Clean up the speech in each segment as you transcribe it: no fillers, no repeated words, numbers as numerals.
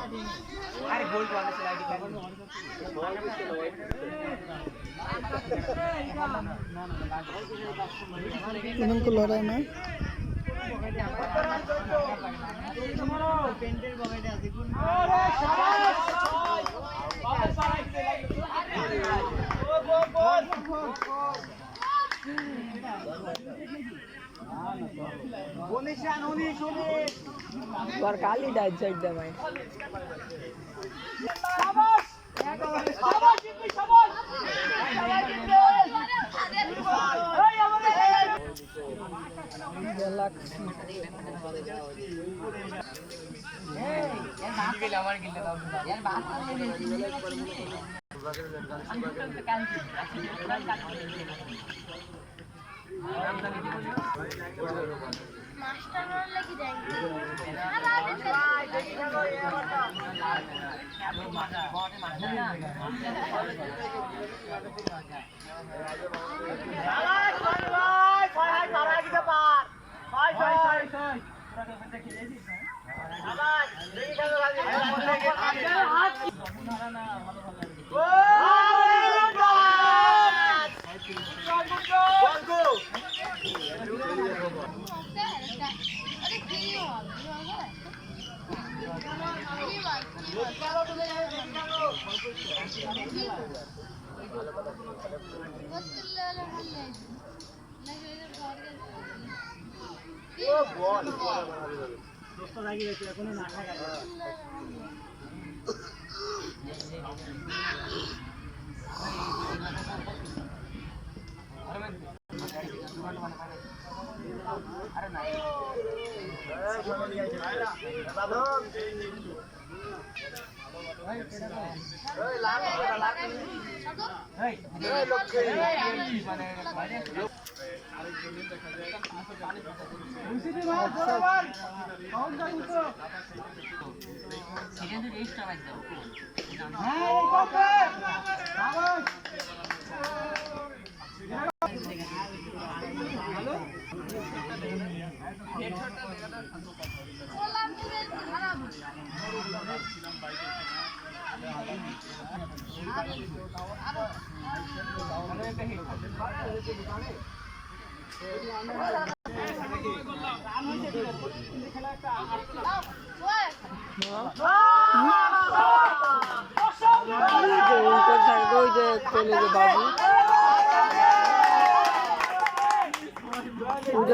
अरे गोल्ड वाला से आईडी कार्ड इनको लड़ा ना पेंटेर पकेटे আছে কোন আরে শাবাশ বাবা পারাইতে বনিশান উনি শুনে और काली डाइट साइड दे भाई শাবাশ শাবাশ জিতবি শাবাশ এই আমাদের गैलेक्सी এই নাম গেলে আমার গিলে দাও यार बात मास्टर रोल लेके जाएंगे अरे क्यों दोस्तों লাগি গেছে এখনো না খায় अरे नहीं बाबू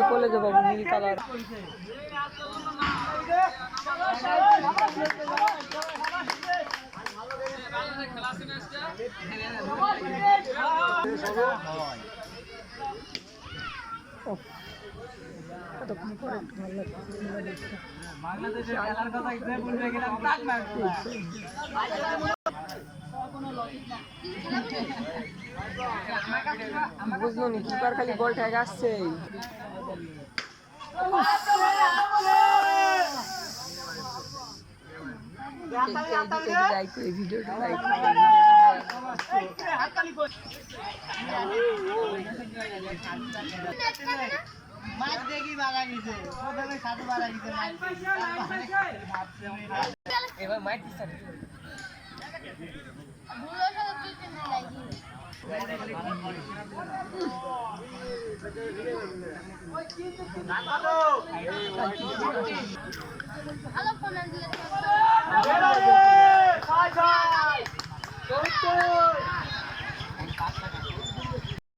कॉलेज बाबू नील कलर বাংলাদেশের খেলার কথা ইচ্ছে বলতে গেলাম তাক মারতো বুঝলো নি কিপার খালি বল ঠেক আসছে লাইক করে ভিডিওটা লাইক মাছ দেখি বাগা গেছে প্রথমে সাধু বাগা গেছে এবার মাইট দিছে भूलो से तो तुझे नहीं लगी हेलो फोन दिया